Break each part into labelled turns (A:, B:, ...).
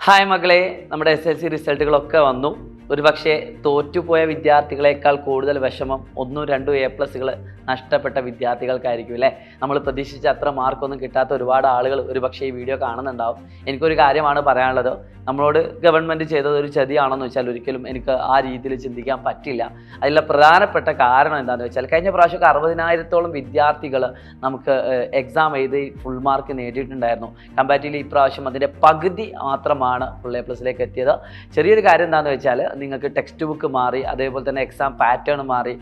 A: Hi മക്കളെ, നമ്മുടെ SSLC റിസൾട്ടുകളൊക്കെ വന്നു. ഒരുപക്ഷെ തോറ്റുപോയ വിദ്യാർത്ഥികളെക്കാൾ കൂടുതൽ വിഷമം 1-2 A+ നഷ്ടപ്പെട്ട വിദ്യാർത്ഥികൾക്കായിരിക്കും അല്ലേ. നമ്മൾ പ്രതീക്ഷിച്ച അത്ര മാർക്കൊന്നും കിട്ടാത്ത ഒരുപാട് ആളുകൾ ഒരുപക്ഷെ ഈ വീഡിയോ കാണുന്നുണ്ടാവും. എനിക്കൊരു കാര്യമാണ് പറയാനുള്ളത്. നമ്മളോട് ഗവൺമെൻറ് ചെയ്തത് ഒരു ചതിയാണെന്ന് വെച്ചാൽ ഒരിക്കലും എനിക്ക് ആ രീതിയിൽ ചിന്തിക്കാൻ പറ്റില്ല. അതിലെ പ്രധാനപ്പെട്ട കാരണം എന്താണെന്ന് വെച്ചാൽ കഴിഞ്ഞ പ്രാവശ്യമൊക്കെ 60,000-ഓളം വിദ്യാർത്ഥികൾ നമുക്ക് എക്സാം എഴുതി ഫുൾ മാർക്ക് നേടിയിട്ടുണ്ടായിരുന്നു. കമ്പാരിറ്റീവ്ലി ഇപ്രാവശ്യം അതിൻ്റെ പകുതി മാത്രമാണ് ഫുൾ A+ എത്തിയത്. ചെറിയൊരു കാര്യം എന്താണെന്ന് വെച്ചാൽ നിങ്ങൾക്ക് ടെക്സ്റ്റ് ബുക്ക് മാറി, അതേപോലെ തന്നെ എക്സാം പാറ്റേൺ മാറി,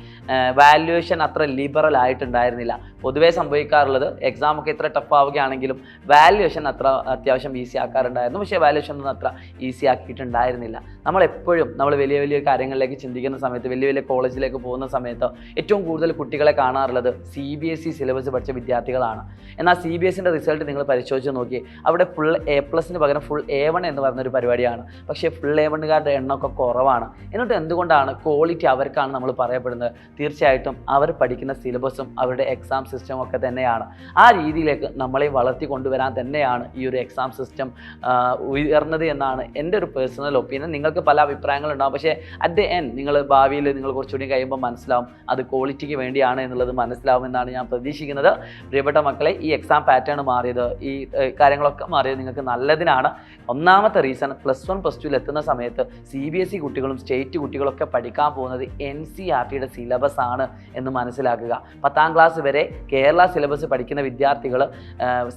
A: വാല്യുവേഷൻ അത്ര ലിബറൽ ആയിട്ടുണ്ടായിരുന്നില്ല. പൊതുവേ സംഭവിക്കാറുള്ളത് എക്സാമൊക്കെ ഇത്ര ടഫ് ആവുകയാണെങ്കിലും വാല്യുവേഷൻ അത്ര അത്യാവശ്യം ഈസി ആക്കാറുണ്ടായിരുന്നു. പക്ഷേ വാല്യുവേഷൻ ഒന്നും അത്ര ഈസി ആക്കിയിട്ടുണ്ടായിരുന്നില്ല. നമ്മളെപ്പോഴും നമ്മൾ വലിയ വലിയ കാര്യങ്ങളിലേക്ക് ചിന്തിക്കുന്ന സമയത്ത്, വലിയ വലിയ കോളേജിലേക്ക് പോകുന്ന സമയത്ത് ഏറ്റവും കൂടുതൽ കുട്ടികളെ കാണാറുള്ളത് CBSE സിലബസ് പഠിച്ച വിദ്യാർത്ഥികളാണ്. എന്നാൽ CBSEൻ്റെ റിസൾട്ട് നിങ്ങൾ പരിശോധിച്ച് നോക്കി, അവിടെ ഫുൾ A+ന് പകരം ഫുൾ A1 എന്ന് പറഞ്ഞൊരു പരിപാടിയാണ്. പക്ഷേ ഫുൾ A1കാരുടെ എണ്ണമൊക്കെ കുറവാണ്. എന്നിട്ട് എന്തുകൊണ്ടാണ് ക്വാളിറ്റി അവർക്കാണ് നമ്മൾ പറയപ്പെടുന്നത്? തീർച്ചയായിട്ടും അവർ പഠിക്കുന്ന സിലബസും അവരുടെ എക്സാം സിസ്റ്റം ഒക്കെ തന്നെയാണ്. ആ രീതിയിലേക്ക് നമ്മളെ വളർത്തി കൊണ്ടുവരാൻ തന്നെയാണ് ഈ ഒരു എക്സാം സിസ്റ്റം ഉയർന്നത് എന്നാണ് എൻ്റെ ഒരു പേഴ്സണൽ ഒപ്പീനിയൻ. നിങ്ങൾക്ക് പല അഭിപ്രായങ്ങളുണ്ടാകും, പക്ഷേ അറ്റ് ദ എൻഡ് നിങ്ങൾ ഭാവിയിൽ നിങ്ങൾ കുറച്ചുകൂടി കഴിയുമ്പോൾ മനസ്സിലാവും അത് ക്വാളിറ്റിക്ക് വേണ്ടിയാണ് എന്നുള്ളത് മനസ്സിലാവും എന്നാണ് ഞാൻ പ്രതീക്ഷിക്കുന്നത്. പ്രിയപ്പെട്ട മക്കളെ, ഈ എക്സാം പാറ്റേൺ മാറിയത്, ഈ കാര്യങ്ങളൊക്കെ മാറിയത് നിങ്ങൾക്ക് നല്ലതിനാണ്. ഒന്നാമത്തെ റീസൺ, +1 +2 എത്തുന്ന സമയത്ത് CBSE കുട്ടികളും സ്റ്റേറ്റ് കുട്ടികളൊക്കെ പഠിക്കാൻ പോകുന്നത് NCERTയുടെ സിലബസ് ആണ് എന്ന് മനസ്സിലാക്കുക. 10ാം ക്ലാസ് വരെ കേരള സിലബസ് പഠിക്കുന്ന വിദ്യാർത്ഥികൾ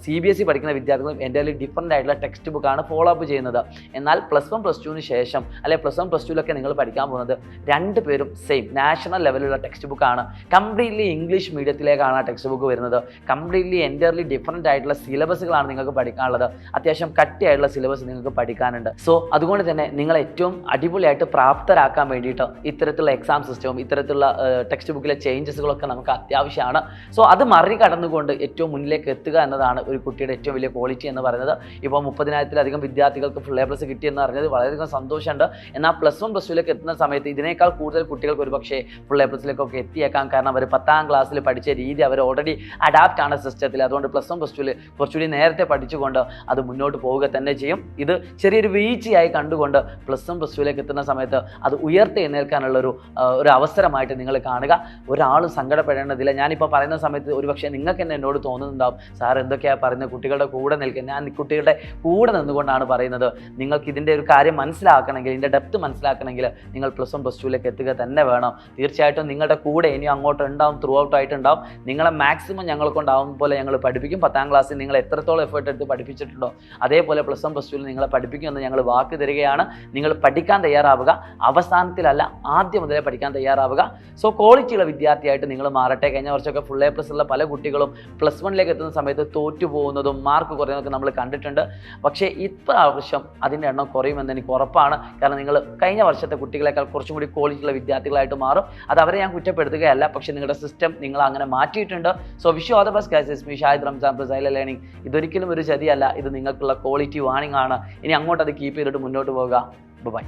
A: CBSE പഠിക്കുന്ന വിദ്യാർത്ഥികൾ എൻ്റയർലി ഡിഫറൻ്റ് ആയിട്ടുള്ള ടെക്സ്റ്റ് ബുക്കാണ് ഫോളോ അപ്പ് ചെയ്യുന്നത്. എന്നാൽ +1 +2ന് ശേഷം അല്ലെ +1 +2ലൊക്കെ നിങ്ങൾ പഠിക്കാൻ പോകുന്നത് രണ്ടുപേരും സെയിം നാഷണൽ ലെവലിലുള്ള ടെക്സ്റ്റ് ബുക്കാണ്. കംപ്ലീറ്റ്ലി ഇംഗ്ലീഷ് മീഡിയത്തിലേക്കാണ് ആ ടെക്സ്റ്റ് ബുക്ക് വരുന്നത്. കംപ്ലീറ്റ്ലി എൻ്റയർലി ഡിഫറൻ്റ് ആയിട്ടുള്ള സിലബസുകളാണ് നിങ്ങൾക്ക് പഠിക്കാനുള്ളത്. അത്യാവശ്യം കട്ടിയായിട്ടുള്ള സിലബസ് നിങ്ങൾക്ക് പഠിക്കാനുണ്ട്. സോ അതുകൊണ്ട് തന്നെ നിങ്ങൾ ഏറ്റവും അടിപൊളിയായിട്ട് പ്രാപ്തരാക്കാൻ വേണ്ടിയിട്ട് ഇത്തരത്തിലുള്ള എക്സാം സിസ്റ്റവും ഇത്തരത്തിലുള്ള ടെക്സ്റ്റ് ബുക്കിലെ ചേഞ്ചസുകളൊക്കെ നമുക്ക് അത്യാവശ്യമാണ്. സോ അത് മറികടന്നുകൊണ്ട് ഏറ്റവും മുന്നിലേക്ക് എത്തുക എന്നതാണ് ഒരു കുട്ടിയുടെ ഏറ്റവും വലിയ ക്വാളിറ്റി എന്ന് പറയുന്നത്. ഇപ്പോൾ 30,000-ലധികം വിദ്യാർത്ഥികൾക്ക് ഫുൾ A+ കിട്ടിയെന്ന് പറഞ്ഞത് വളരെയധികം സന്തോഷമുണ്ട്. എന്നാൽ +1 +2ലേക്ക് എത്തുന്ന സമയത്ത് ഇതിനേക്കാൾ കൂടുതൽ കുട്ടികൾക്ക് ഒരു പക്ഷേ ഫുൾ A+ലേക്കൊക്കെ എത്തിയേക്കാം. കാരണം അവർ 10ാം ക്ലാസ്സിൽ പഠിച്ച രീതി അവർ ഓൾറെഡി അഡാപ്റ്റ് ആണ് സിസ്റ്റത്തിൽ. അതുകൊണ്ട് +1 +2ൽ കുറച്ചുകൂടി നേരത്തെ പഠിച്ചുകൊണ്ട് അത് മുന്നോട്ട് പോവുക തന്നെ ചെയ്യും. ഇത് ചെറിയൊരു വീഴ്ചയായി കണ്ടുകൊണ്ട് +1 +2ലേക്ക് എത്തുന്ന സമയത്ത് അത് ഉയർത്തി എഴുന്നേൽക്കാനുള്ള ഒരു അവസരമായിട്ട് നിങ്ങൾ കാണുക. ഒരാളും സങ്കടപ്പെടേണ്ടതില്ല. ഞാനിപ്പോൾ പറയുന്ന സമയത്ത് ഒരുപക്ഷെ നിങ്ങൾക്ക് തന്നെ എന്നോട് തോന്നുന്നുണ്ടാവും, സാർ എന്തൊക്കെയാണ് പറയുന്നത്, കുട്ടികളുടെ കൂടെ നിൽക്കുക. ഞാൻ കുട്ടികളുടെ കൂടെ നിന്നുകൊണ്ടാണ് പറയുന്നത്. നിങ്ങൾക്ക് ഇതിൻ്റെ ഒരു കാര്യം മനസ്സിലാക്കണമെങ്കിൽ, ഇതിൻ്റെ ഡെപ്ത് മനസ്സിലാക്കണമെങ്കിൽ നിങ്ങൾ +1 +2ലേക്ക് എത്തുക തന്നെ വേണം. തീർച്ചയായിട്ടും നിങ്ങളുടെ കൂടെ ഇനി അങ്ങോട്ട് ഉണ്ടാവും, ത്രൂ ഔട്ട് ആയിട്ടുണ്ടാവും. നിങ്ങളെ മാക്സിമം ഞങ്ങളെ കൊണ്ടാവും പോലെ ഞങ്ങൾ പഠിപ്പിക്കും. 10ാം ക്ലാസ്സിൽ നിങ്ങൾ എത്രത്തോളം എഫേർട്ട് എടുത്ത് പഠിപ്പിച്ചിട്ടുണ്ടോ അതേപോലെ +1 +2ൽ നിങ്ങളെ പഠിപ്പിക്കുമെന്ന് ഞങ്ങൾ വാക്ക് തരികയാണ്. നിങ്ങൾ പഠിക്കാൻ തയ്യാറാവുക, അവസാനത്തിലല്ല ആദ്യം മുതലേ പഠിക്കാൻ തയ്യാറാവുക. സോ ക്വാളിറ്റിയുള്ള വിദ്യാർത്ഥിയായിട്ട് നിങ്ങൾ മാറട്ടെ. കഴിഞ്ഞ വർഷമൊക്കെ ഫുൾ A+ ഉള്ള പല കുട്ടികളും +1ലേക്ക് എത്തുന്ന സമയത്ത് തോറ്റു പോകുന്നതും മാർക്ക് കുറയുന്നതൊക്കെ നമ്മൾ കണ്ടിട്ടുണ്ട്. പക്ഷേ ഇപ്രാവശ്യം അതിൻ്റെ എണ്ണം കുറയുമെന്ന് എനിക്ക് ഉറപ്പാണ്. കാരണം നിങ്ങൾ കഴിഞ്ഞ വർഷത്തെ കുട്ടികളെക്കാൾ കുറച്ചും കൂടി ക്വാളിറ്റിയുള്ള വിദ്യാർത്ഥികളായിട്ട് മാറും. അത് അവരെ ഞാൻ കുറ്റപ്പെടുത്തുകയല്ല, പക്ഷേ നിങ്ങളുടെ സിസ്റ്റം നിങ്ങൾ അങ്ങനെ മാറ്റിയിട്ടുണ്ട്. So wish you all the best guys. It's me Shahid Ramzan from Xylem learning. ഇതൊരിക്കലും ഒരു ചതിയല്ല, ഇത് നിങ്ങൾക്കുള്ള ക്വാളിറ്റി വാണിംഗ് ആണ്. ഇനി അങ്ങോട്ട് അത് കീപ്പ് ചെയ്തിട്ട് മുന്നോട്ട് പോകുക. ബൈ.